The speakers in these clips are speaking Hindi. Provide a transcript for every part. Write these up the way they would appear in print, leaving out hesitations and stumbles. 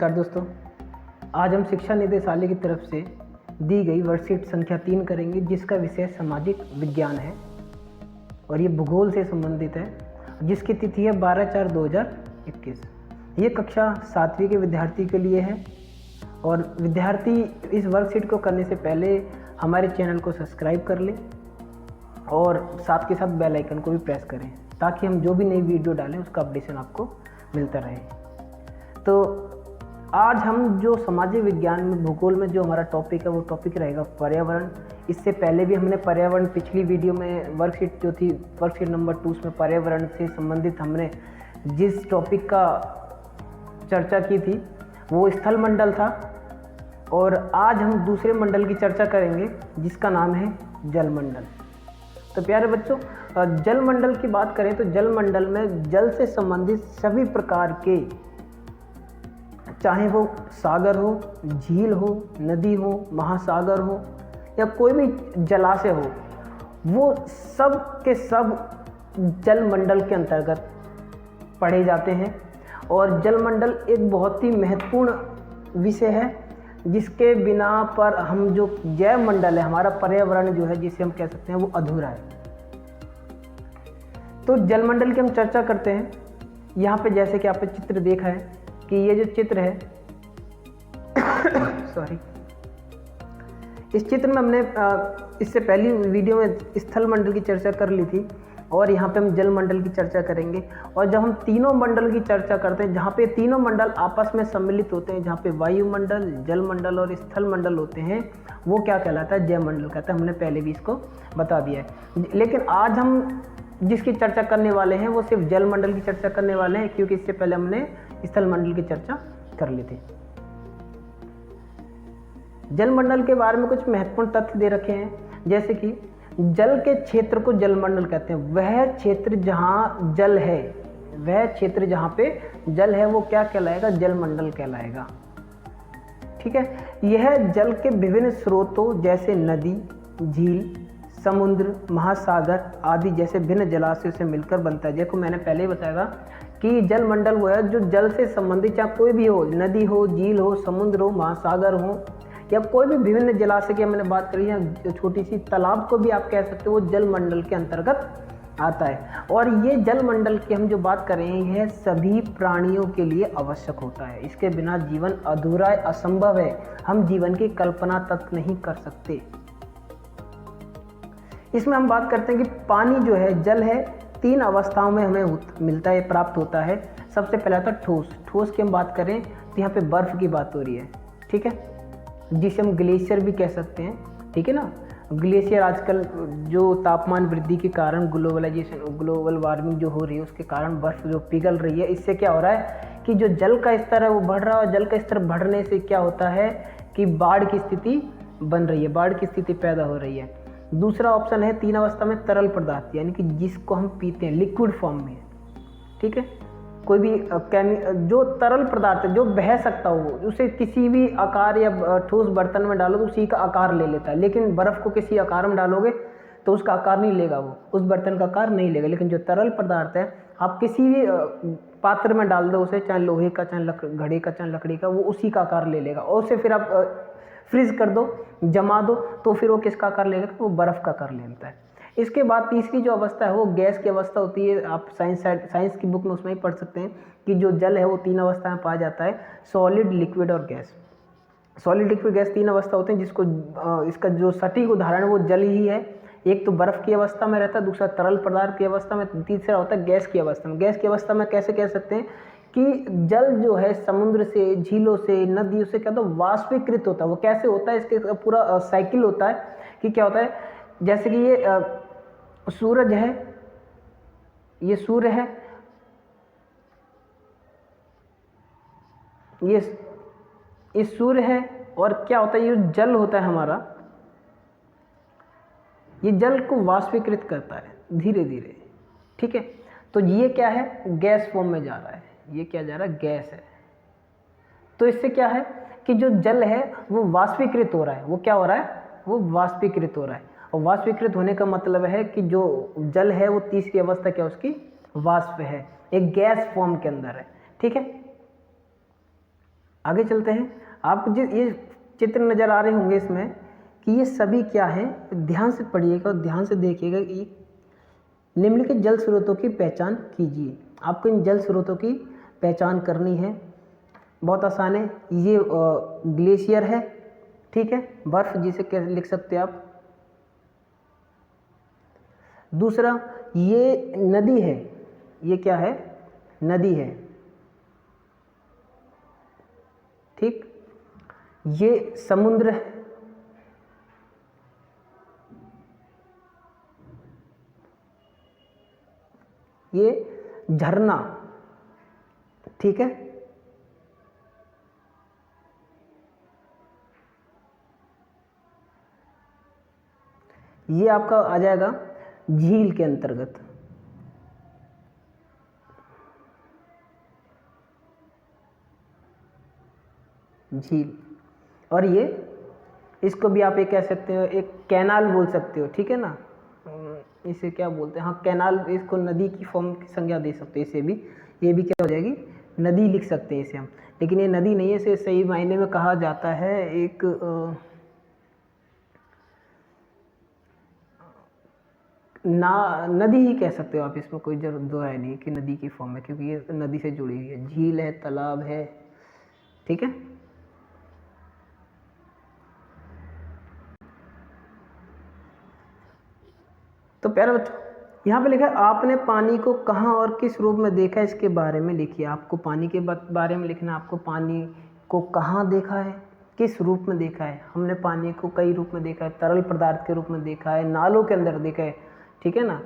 नमस्कार दोस्तों, आज हम शिक्षा निदेशालय की तरफ से दी गई वर्कशीट संख्या 3 करेंगे, जिसका विषय सामाजिक विज्ञान है और ये भूगोल से संबंधित है, जिसकी तिथि है 12/4/2021। ये कक्षा 7वीं के विद्यार्थी के लिए है और विद्यार्थी इस वर्कशीट को करने से पहले हमारे चैनल को सब्सक्राइब कर लें और साथ के साथ बेल आइकन को भी प्रेस करें, ताकि हम जो भी नई वीडियो डालें उसका अपडेशन आपको मिलता रहे। तो आज हम जो सामाजिक विज्ञान में भूगोल में जो हमारा टॉपिक है वो टॉपिक रहेगा पर्यावरण। इससे पहले भी हमने पर्यावरण पिछली वीडियो में वर्कशीट जो थी वर्कशीट नंबर 2 उसमें पर्यावरण से संबंधित हमने जिस टॉपिक का चर्चा की थी वो स्थल मंडल था और आज हम दूसरे मंडल की चर्चा करेंगे जिसका नाम है जल मंडल। तो प्यारे बच्चों, जल मंडल की बात करें तो जल मंडल में जल से संबंधित सभी प्रकार के, चाहे वो सागर हो, झील हो, नदी हो, महासागर हो या कोई भी जलाशय हो, वो सब के सब जल मंडल के अंतर्गत पढ़े जाते हैं। और जल मंडल एक बहुत ही महत्वपूर्ण विषय है, जिसके बिना पर हम जो जैव मंडल है, हमारा पर्यावरण जो है, जिसे हम कह सकते हैं वो अधूरा है। तो जल मंडल की हम चर्चा करते हैं। यहाँ पे जैसे कि आपने चित्र देखा है कि ये जो चित्र है सॉरी, इस चित्र में हमने इससे पहली वीडियो में स्थल मंडल की चर्चा कर ली थी और यहाँ पे हम जल मंडल की चर्चा करेंगे। और जब हम तीनों मंडल की चर्चा करते हैं, जहाँ पे तीनों मंडल आपस में सम्मिलित होते हैं, जहाँ पे वायुमंडल, जल मंडल और स्थल मंडल होते हैं, वो क्या कहलाता है? जैव मंडल कहता है। हमने पहले भी इसको बता दिया है, लेकिन आज हम जिसकी चर्चा करने वाले हैं वो सिर्फ जल मंडल की चर्चा करने वाले हैं, क्योंकि इससे पहले हमने स्थल मंडल की चर्चा कर ली थी। जल मंडल के बारे में कुछ महत्वपूर्ण तथ्य दे रखे हैं, जैसे कि जल के क्षेत्र को जल मंडल कहते हैं। वह क्षेत्र जहाँ जल है, वह क्षेत्र जहाँ पे जल है वो क्या कहलाएगा? जल मंडल कहलाएगा। ठीक है। यह जल के विभिन्न स्रोतों जैसे नदी, झील, समुद्र, महासागर आदि जैसे भिन्न जलाशयों से मिलकर बनता है। देखो मैंने पहले ही बताया कि जल मंडल वो है जो जल से संबंधित, चाहे कोई भी हो, नदी हो, झील हो, समुद्र हो, महासागर हो या कोई भी विभिन्न जलाशय की मैंने बात करी है, छोटी सी तालाब को भी आप कह सकते हो, वो जल मंडल के अंतर्गत आता है। और ये जल मंडल की हम जो बात कर रहे हैं सभी प्राणियों के लिए आवश्यक होता है। इसके बिना जीवन अधूरा, असंभव है। हम जीवन की कल्पना तक नहीं कर सकते। इसमें हम बात करते हैं कि पानी जो है, जल है, 3 अवस्थाओं में हमें मिलता है, प्राप्त होता है। सबसे पहला था ठोस। ठोस की हम बात करें तो यहाँ पे बर्फ़ की बात हो रही है, ठीक है, जिसे हम ग्लेशियर भी कह सकते हैं, ठीक है ना। ग्लेशियर आजकल जो तापमान वृद्धि के कारण ग्लोबलाइजेशन, ग्लोबल वार्मिंग जो हो रही है उसके कारण बर्फ़ जो पिघल रही है, इससे क्या हो रहा है कि जो जल का स्तर है वो बढ़ रहा है। और जल का स्तर बढ़ने से क्या होता है कि बाढ़ की स्थिति बन रही है, बाढ़ की स्थिति पैदा हो रही है। दूसरा ऑप्शन है 3 अवस्था में तरल पदार्थ, यानी कि जिसको हम पीते हैं लिक्विड फॉर्म में, ठीक है। कोई भी जो तरल पदार्थ है जो बह सकता हो, उसे किसी भी आकार या ठोस बर्तन में डालो तो उसी का आकार ले लेता है। लेकिन बर्फ़ को किसी आकार में डालोगे तो उसका आकार नहीं लेगा, वो उस बर्तन का आकार नहीं लेगा। लेकिन जो तरल पदार्थ है आप किसी भी पात्र में डाल दो उसे, चाहे लोहे का, चाहे घड़े का, चाहे लकड़ी का, वो उसी का आकार ले लेगा। और उसे फिर आप फ्रीज कर दो, जमा दो, तो फिर वो किसका आकार ले लेगा? वो बर्फ़ का आकार ले लेता है। इसके बाद तीसरी जो अवस्था है वो गैस की अवस्था होती है। आप साइंस की बुक में उसमें ही पढ़ सकते हैं कि जो जल है वो 3 अवस्था में पाया जाता है, सॉलिड, लिक्विड और गैस। सॉलिड, लिक्विड, गैस 3 अवस्था होते हैं, जिसको इसका जो सटीक उदाहरण है वो जल ही है। एक तो बर्फ़ की अवस्था में रहता है, दूसरा तरल पदार्थ की अवस्था में, तीसरा होता है गैस की अवस्था में। गैस की अवस्था में कैसे कह सकते हैं कि जल जो है समुद्र से, झीलों से, नदियों से क्या होता है? वाष्पीकृत होता है। वो कैसे होता है? इसके पूरा साइकिल होता है कि क्या होता है, जैसे कि ये सूरज है, ये सूर्य है, ये सूर्य है, और क्या होता है, ये जल होता है हमारा, ये जल को वाष्पीकृत करता है धीरे धीरे, ठीक है। तो ये क्या है? गैस फॉर्म में जा रहा है। ये क्या जा रहा है? गैस है। तो इससे क्या है कि जो जल है वो वाष्पीकृत हो रहा है। वो क्या हो रहा है? वो वाष्पीकृत हो रहा है। और वाष्पीकृत होने का मतलब है कि जो जल है वो तीसरी अवस्था क्या, उसकी वाष्प है, एक गैस फॉर्म के अंदर है, ठीक है। आगे चलते हैं। आपको जो ये चित्र नज़र आ रहे होंगे इसमें कि ये सभी क्या है, ध्यान से पढ़िएगा और ध्यान से देखिएगा। ये निम्नलिखित जल स्रोतों की पहचान कीजिए। आपको इन जल स्रोतों की पहचान करनी है, बहुत आसान है। ये ग्लेशियर है, ठीक है, बर्फ जिसे कैसे लिख सकते हैं आप। दूसरा ये नदी है, ये क्या है, नदी है, ठीक। ये समुद्र है, ये झरना, ठीक है। ये आपका आ जाएगा झील के अंतर्गत। झील, और ये इसको भी आप ये कह सकते हो, एक कैनाल बोल सकते हो, ठीक है ना। इसे क्या बोलते हैं, हाँ कैनाल, इसको नदी की फॉर्म की संज्ञा दे सकते हो। इसे भी, ये भी क्या हो जाएगी, नदी लिख सकते हैं इसे हम, लेकिन ये नदी नहीं है। इसे सही मायने में कहा जाता है एक नदी ही कह सकते हो आप, इसमें कोई जरूरत दो है नहीं कि नदी की फॉर्म है, क्योंकि ये नदी से जुड़ी हुई है। झील है, तालाब है, ठीक है। तो प्यारे बच्चों, यहाँ पे लिखा है आपने पानी को कहाँ और किस रूप में देखा है, इसके बारे में लिखिए। आपको पानी के बारे में लिखना है। आपको पानी को कहाँ देखा है, किस रूप में देखा है। हमने पानी को कई रूप में देखा है, तरल पदार्थ के रूप में देखा है, नालों के अंदर देखा है, ठीक है ना।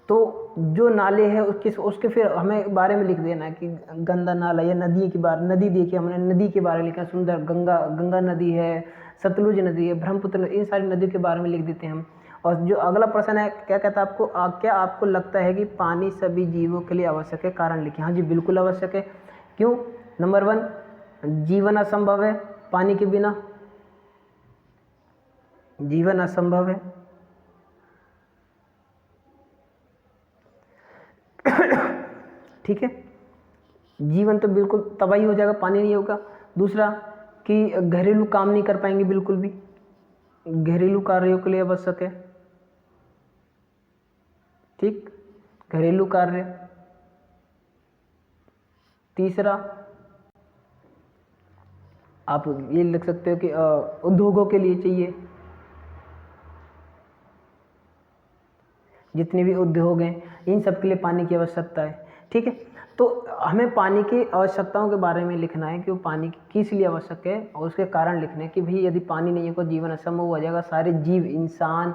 तो जो नाले हैं उसके फिर हमें बारे में लिख देना है कि गंदा नाला या नदी की बात, नदी देखी हमने, नदी के बारे में लिखा, सुंदर गंगा नदी है, सतलुज नदी है, ब्रह्मपुत्र, इन सारी नदियों के बारे में लिख देते हैं हम। और जो अगला प्रश्न है, क्या कहता है आपको, क्या आपको लगता है कि पानी सभी जीवों के लिए आवश्यक है, कारण लिखिए। हाँ जी, बिल्कुल आवश्यक है। क्यों? नंबर 1, जीवन असंभव है, पानी के बिना जीवन असंभव है। ठीक है, जीवन तो बिल्कुल तबाही हो जाएगा, पानी नहीं होगा। दूसरा कि घरेलू काम नहीं कर पाएंगे बिल्कुल भी, घरेलू कार्यों के लिए आवश्यक है, ठीक, घरेलू कार्य। तीसरा आप ये लिख सकते हो कि उद्योगों के लिए चाहिए, जितने भी उद्योग हैं इन सब के लिए पानी की आवश्यकता है, ठीक है। तो हमें पानी की आवश्यकताओं के बारे में लिखना है कि वो पानी किस लिए आवश्यक है, और उसके कारण लिखने हैं कि भाई यदि पानी नहीं होगा जीवन असंभव हो जाएगा। सारे जीव, इंसान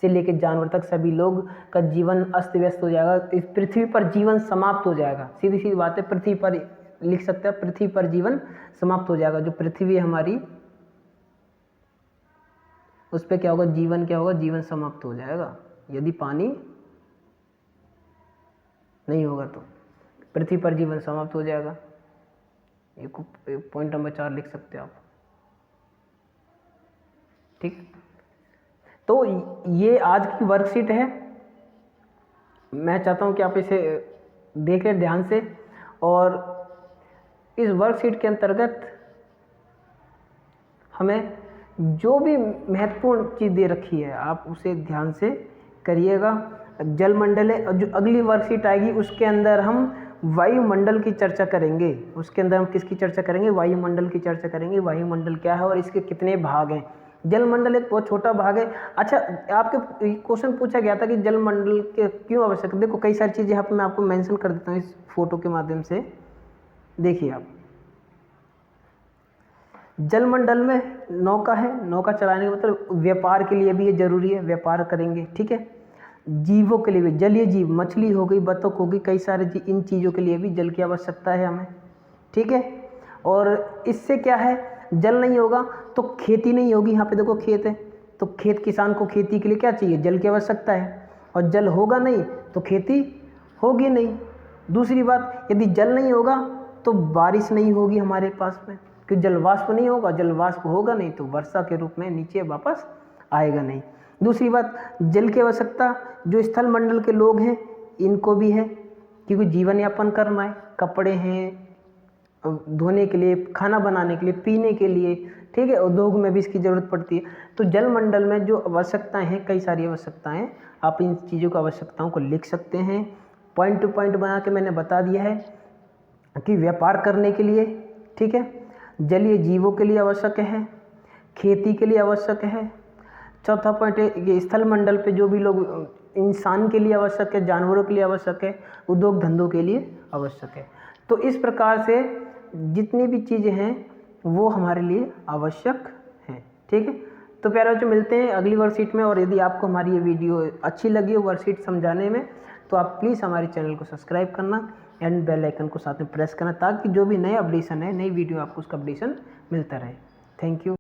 से लेकर जानवर तक सभी लोग का जीवन अस्त व्यस्त हो जाएगा। इस पृथ्वी पर जीवन समाप्त हो जाएगा। सीधी सीधी बात है, पृथ्वी पर लिख सकते हैं, पृथ्वी पर जीवन समाप्त हो जाएगा। जो पृथ्वी है हमारी, उस पर क्या होगा, जीवन क्या होगा, जीवन समाप्त हो जाएगा यदि पानी नहीं होगा। तो पृथ्वी पर जीवन समाप्त हो जाएगा। ये पॉइंट नंबर 4 लिख सकते हैं आप, ठीक। तो ये आज की वर्कशीट है। मैं चाहता हूं कि आप इसे देखें ध्यान से, और इस वर्कशीट के अंतर्गत हमें जो भी महत्वपूर्ण चीज़ दे रखी है आप उसे ध्यान से करिएगा। जलमंडल है, और जो अगली वर्कशीट आएगी उसके अंदर हम वायुमंडल की चर्चा करेंगे। उसके अंदर हम किसकी चर्चा करेंगे, वायुमंडल की चर्चा करेंगे। वायुमंडल क्या है और इसके कितने भाग हैं। जलमंडल एक बहुत छोटा भाग है। अच्छा, आपके क्वेश्चन पूछा गया था कि जलमंडल के क्यों आवश्यक। देखो कई सारी चीज़ें यहाँ पर मैं आपको मेंशन कर देता हूँ इस फोटो के माध्यम से। देखिए आप, जलमंडल में नौका है, नौका चलाने का मतलब व्यापार के लिए भी ये जरूरी है, व्यापार करेंगे, ठीक है। जीवों के लिए भी, जलीय जीव, मछली हो गई, बतख हो गई, कई सारे इन चीज़ों के लिए भी जल की आवश्यकता है हमें, ठीक है। और इससे क्या है, जल नहीं होगा तो खेती नहीं होगी। यहाँ पे देखो खेत है, तो खेत, किसान को खेती के लिए क्या चाहिए, जल की आवश्यकता है। और जल होगा नहीं तो खेती होगी नहीं। दूसरी बात, यदि जल नहीं होगा तो बारिश नहीं होगी हमारे पास में, कि जलवाष्प नहीं होगा, जलवाष्प होगा नहीं तो वर्षा के रूप में नीचे वापस आएगा नहीं। दूसरी बात, जल की आवश्यकता जो स्थल मंडल के लोग हैं इनको भी है, क्योंकि जीवन यापन करना है, कपड़े हैं, धोने के लिए, खाना बनाने के लिए, पीने के लिए, ठीक है, उद्योग में भी इसकी ज़रूरत पड़ती है। तो जल मंडल में जो आवश्यकताएं हैं, कई सारी आवश्यकताएं, आप इन चीज़ों की आवश्यकताओं को लिख सकते हैं। पॉइंट टू पॉइंट बना के मैंने बता दिया है कि व्यापार करने के लिए, ठीक है, जलीय जीवों के लिए आवश्यक है, खेती के लिए आवश्यक है। चौथा पॉइंट है ये स्थल मंडल पे जो भी लोग, इंसान के लिए आवश्यक है, जानवरों के लिए आवश्यक है, उद्योग धंधों के लिए आवश्यक है। तो इस प्रकार से जितनी भी चीज़ें हैं वो हमारे लिए आवश्यक हैं, ठीक है। तो प्यारे बच्चों, मिलते हैं अगली वर्कशीट में। और यदि आपको हमारी ये वीडियो अच्छी लगी हो वर्कशीट समझाने में, तो आप प्लीज़ हमारे चैनल को सब्सक्राइब करना एंड बेल आइकन को साथ में प्रेस करना, ताकि जो भी नए अपडेशन है, नई वीडियो, आपको उसका अपडेशन मिलता रहे। Thank you.